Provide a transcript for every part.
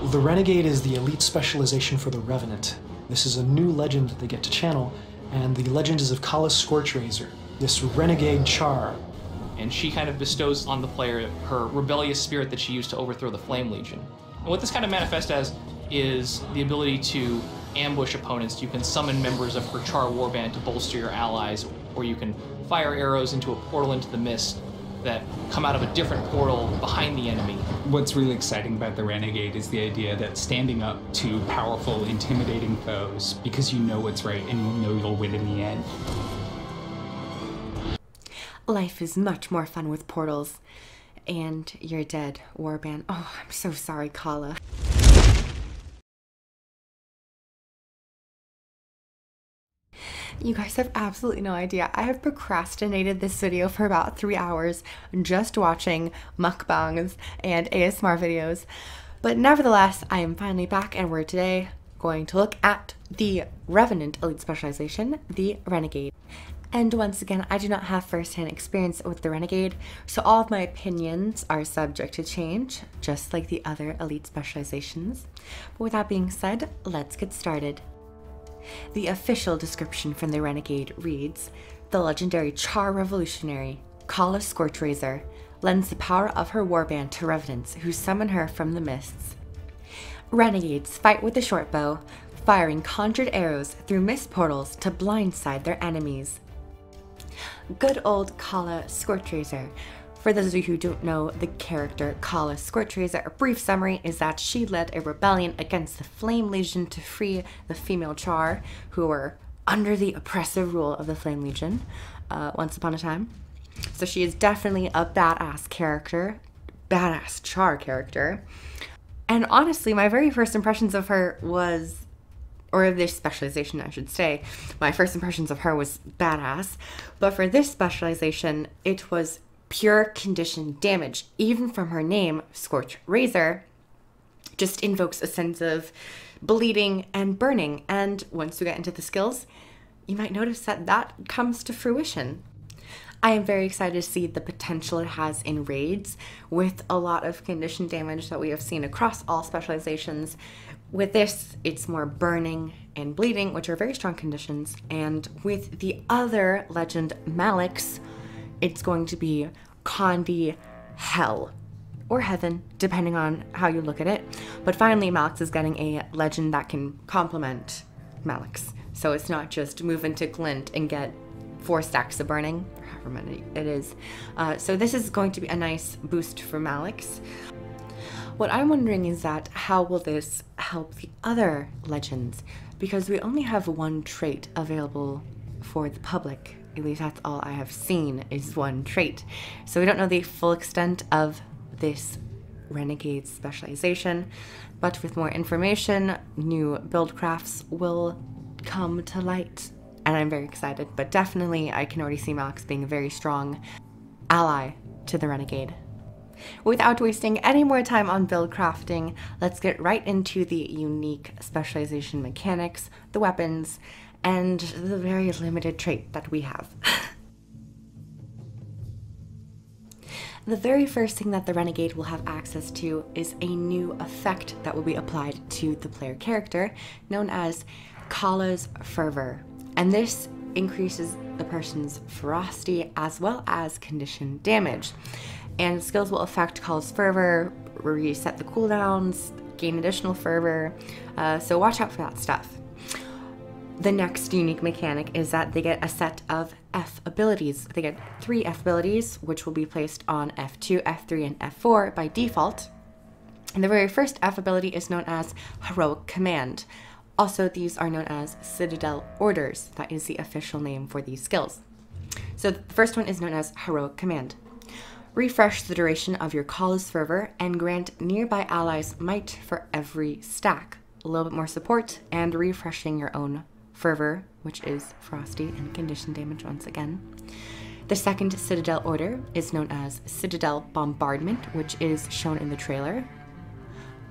The Renegade is the elite specialization for the Revenant. This is a new legend that they get to channel, and the legend is of Kala's Scorchrazor, this Renegade Char. And she kind of bestows on the player her rebellious spirit that she used to overthrow the Flame Legion. And what this kind of manifests as is the ability to ambush opponents. You can summon members of her Char warband to bolster your allies, or you can fire arrows into a portal into the mist that come out of a different portal behind the enemy. What's really exciting about the Renegade is the idea that standing up to powerful, intimidating foes because you know what's right and you know you'll win in the end. Life is much more fun with portals. And you're dead, warband. Oh, I'm so sorry, Kala. You guys have absolutely no idea. I have procrastinated this video for about 3 hours just watching mukbangs and ASMR videos. But nevertheless, I am finally back, and we're today going to look at the Revenant Elite Specialization, the Renegade. And once again, I do not have first-hand experience with the Renegade, so all of my opinions are subject to change, just like the other Elite Specializations. But with that being said, let's get started. The official description from the Renegade reads, "The legendary Char Revolutionary, Kala Scorchrazor, lends the power of her warband to revenants who summon her from the mists. Renegades fight with a short bow, firing conjured arrows through mist portals to blindside their enemies." Good old Kala Scorchrazor. For those of you who don't know the character Kala Scorchrazor, a brief summary is that she led a rebellion against the Flame Legion to free the female Char, who were under the oppressive rule of the Flame Legion once upon a time. So she is definitely a badass character, badass Char character. And honestly, my very first impressions of her was, or of this specialization I should say, my first impressions of her was badass. But for this specialization, it was pure condition damage. Even from her name, Scorchrazor, just invokes a sense of bleeding and burning. And once we get into the skills, you might notice that that comes to fruition. I am very excited to see the potential it has in raids with a lot of condition damage that we have seen across all specializations. With this, it's more burning and bleeding, which are very strong conditions. And with the other legend, Malix, it's going to be condi hell or heaven, depending on how you look at it. But finally, Malix is getting a legend that can complement Malix. So it's not just move into Glint and get 4 stacks of burning, or however many it is. So this is going to be a nice boost for Malix. What I'm wondering is that how will this help the other legends? Because we only have one trait available for the public. At least that's all I have seen is one trait. So we don't know the full extent of this Renegade specialization, but with more information, new build crafts will come to light. And I'm very excited, but definitely I can already see Malix being a very strong ally to the Renegade. Without wasting any more time on build crafting, let's get right into the unique specialization mechanics, the weapons, and the very limited trait that we have. The very first thing that the Renegade will have access to is a new effect that will be applied to the player character, known as Kala's Fervor. And this increases the person's ferocity as well as condition damage. And skills will affect Kala's Fervor, reset the cooldowns, gain additional fervor, so watch out for that stuff. The next unique mechanic is that they get a set of F abilities. They get 3 F abilities, which will be placed on F2, F3, and F4 by default. And the very first F ability is known as Heroic Command. Also, these are known as Citadel Orders. That is the official name for these skills. So the first one is known as Heroic Command. Refresh the duration of your Kala's Fervor and grant nearby allies might for every stack. A little bit more support and refreshing your own Fervor, which is frosty and condition damage once again. The second Citadel Order is known as Citadel Bombardment, which is shown in the trailer.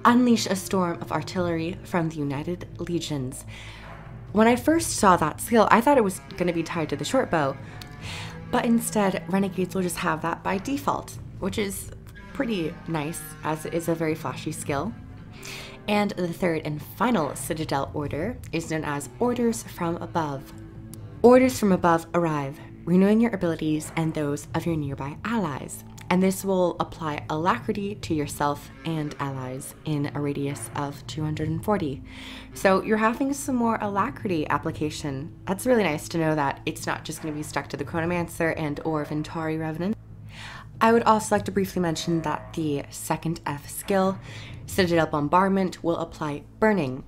Unleash a storm of artillery from the United Legions. When I first saw that skill, I thought it was going to be tied to the short bow, but instead Renegades will just have that by default, which is pretty nice as it is a very flashy skill. And the third and final Citadel order is known as Orders from Above. Orders from Above arrive, renewing your abilities and those of your nearby allies. And this will apply alacrity to yourself and allies in a radius of 240. So you're having some more alacrity application. That's really nice to know that it's not just going to be stuck to the Chronomancer and or Ventari Revenant. I would also like to briefly mention that the second F skill, Citadel Bombardment, will apply Burning.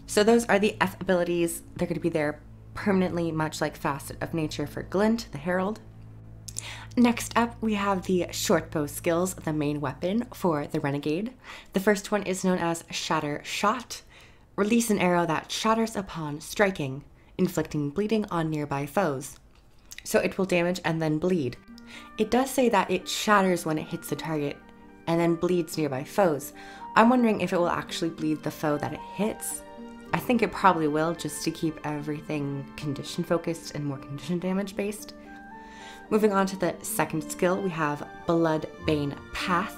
So those are the F abilities. They're going to be there permanently, much like Facet of Nature for Glint, the Herald. Next up, we have the short bow skills, the main weapon for the Renegade. The first one is known as Shatter Shot. Release an arrow that shatters upon striking, inflicting bleeding on nearby foes. So it will damage and then bleed. It does say that it shatters when it hits the target and then bleeds nearby foes. I'm wondering if it will actually bleed the foe that it hits. I think it probably will, just to keep everything condition focused and more condition damage based. Moving on to the second skill, we have Bloodbane Path.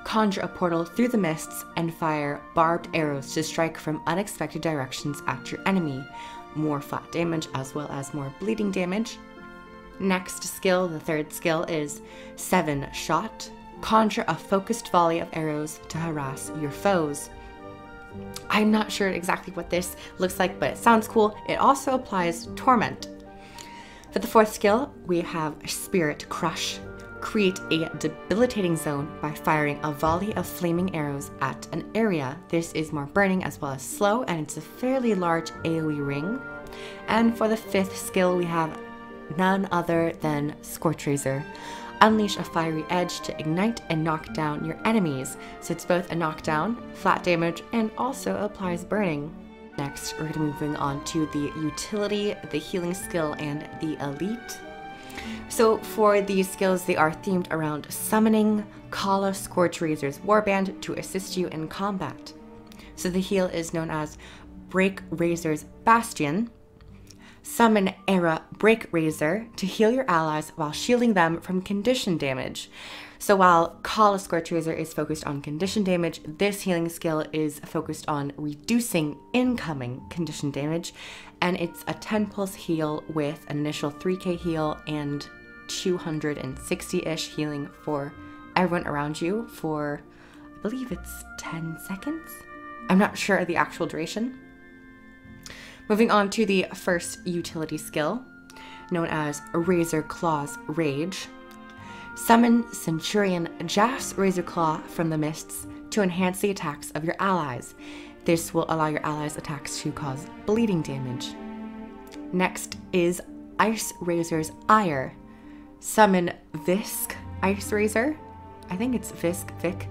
Conjure a portal through the mists and fire barbed arrows to strike from unexpected directions at your enemy. More flat damage as well as more bleeding damage. Next skill, the third skill, is 7 Shot. Conjure a focused volley of arrows to harass your foes. I'm not sure exactly what this looks like, but it sounds cool. It also applies Torment. For the fourth skill, we have Spirit Crush. Create a debilitating zone by firing a volley of flaming arrows at an area. This is more burning as well as slow, and it's a fairly large AoE ring. And for the fifth skill, we have none other than Scorch Razor. Unleash a fiery edge to ignite and knock down your enemies. So it's both a knockdown, flat damage, and also applies burning. Next, we're going to be moving on to the utility, the healing skill, and the elite. So for these skills, they are themed around summoning Kala Scorch Razor's Warband to assist you in combat. So the heal is known as Break Razor's Bastion. Summon Era Break Razor to heal your allies while shielding them from condition damage. So while Kala Scorch Razor is focused on condition damage, this healing skill is focused on reducing incoming condition damage, and it's a 10 pulse heal with an initial 3k heal and 260-ish healing for everyone around you for, I believe it's 10 seconds? I'm not sure of the actual duration. Moving on to the first utility skill, known as Razor Claw's Rage. Summon Centurion Jaff's Razor Claw from the mists to enhance the attacks of your allies. This will allow your allies' attacks to cause bleeding damage. Next is Ice Razor's Ire. Summon Visk Ice Razor, I think it's Vic,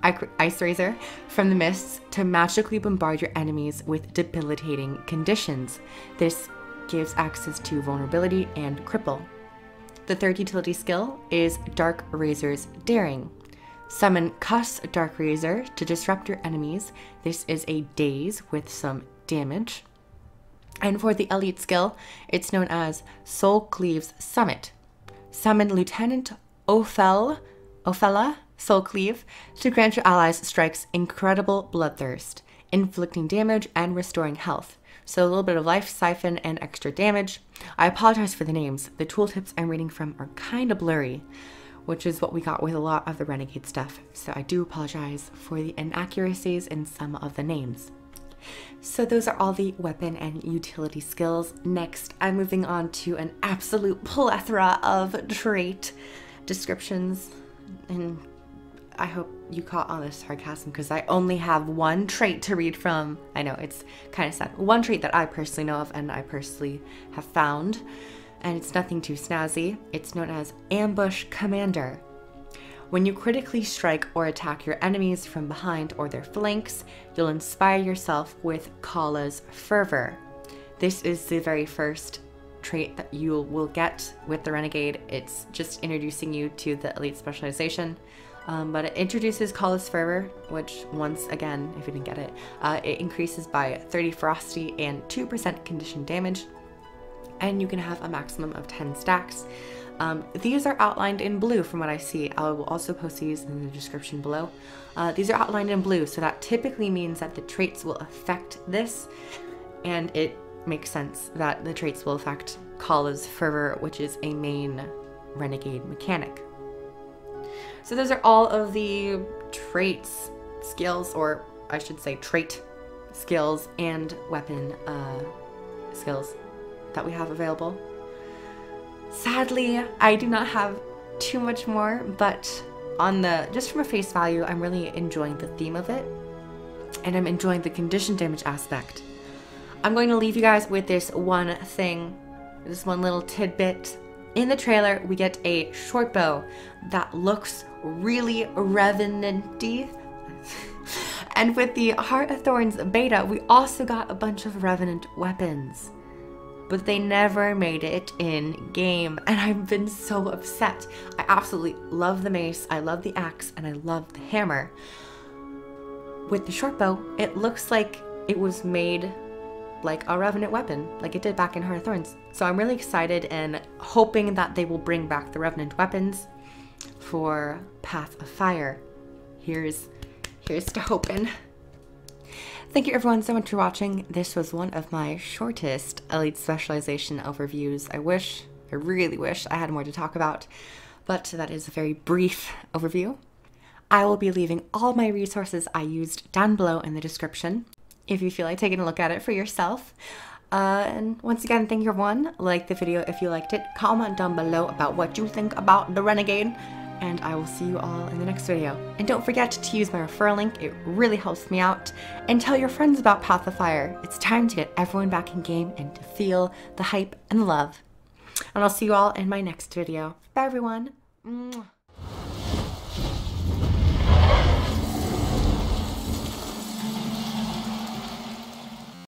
Ice Razor, from the mists to magically bombard your enemies with debilitating conditions. This gives access to vulnerability and cripple. The third utility skill is Dark Razor's Daring. Summon Cuss Dark Razor to disrupt your enemies. This is a daze with some damage. And for the elite skill, it's known as Soul Cleave's Summit. Summon Lieutenant Ophela Soul Cleave to grant your allies strikes incredible bloodthirst, inflicting damage and restoring health. So a little bit of life siphon and extra damage. I apologize for the names. The tooltips I'm reading from are kind of blurry, which is what we got with a lot of the Renegade stuff. So I do apologize for the inaccuracies in some of the names. So those are all the weapon and utility skills. Next, I'm moving on to an absolute plethora of trait descriptions, and I hope you caught all this sarcasm because I only have one trait to read from. I know, it's kind of sad. One trait that I personally know of and I personally have found, and it's nothing too snazzy. It's known as Ambush Commander. When you critically strike or attack your enemies from behind or their flanks, you'll inspire yourself with Kala's Fervor. This is the very first trait that you will get with the Renegade. It's just introducing you to the elite specialization. But it introduces Kala's Fervor, which, once again, if you didn't get it, it increases by 30 ferocity and 2% condition damage, and you can have a maximum of 10 stacks. These are outlined in blue from what I see. I will also post these in the description below. These are outlined in blue, so that typically means that the traits will affect this, and it makes sense that the traits will affect Kala's fervor, which is a main Renegade mechanic. So those are all of the traits, skills, or I should say trait skills and weapon skills that we have available. Sadly, I do not have too much more, but just from a face value, I'm really enjoying the theme of it, and I'm enjoying the condition damage aspect. I'm going to leave you guys with this one thing, this one little tidbit. In the trailer, we get a short bow that looks really revenant-y. And with the Heart of Thorns beta, we also got a bunch of revenant weapons, but they never made it in game, and I've been so upset. I absolutely love the mace, I love the axe, and I love the hammer. With the short bow, it looks like it was made like a revenant weapon, like it did back in Heart of Thorns. So I'm really excited and hoping that they will bring back the revenant weapons for Path of Fire. Here's to hoping. Thank you everyone so much for watching. This was one of my shortest Elite Specialization overviews. I really wish I had more to talk about, but that is a very brief overview. I will be leaving all my resources I used down below in the description if you feel like taking a look at it for yourself. And once again, thank you everyone. Like the video if you liked it. Comment down below about what you think about the Renegade, and I will see you all in the next video. And don't forget to use my referral link, it really helps me out. And tell your friends about Path of Fire. It's time to get everyone back in game and to feel the hype and the love. And I'll see you all in my next video. Bye everyone. Mwah.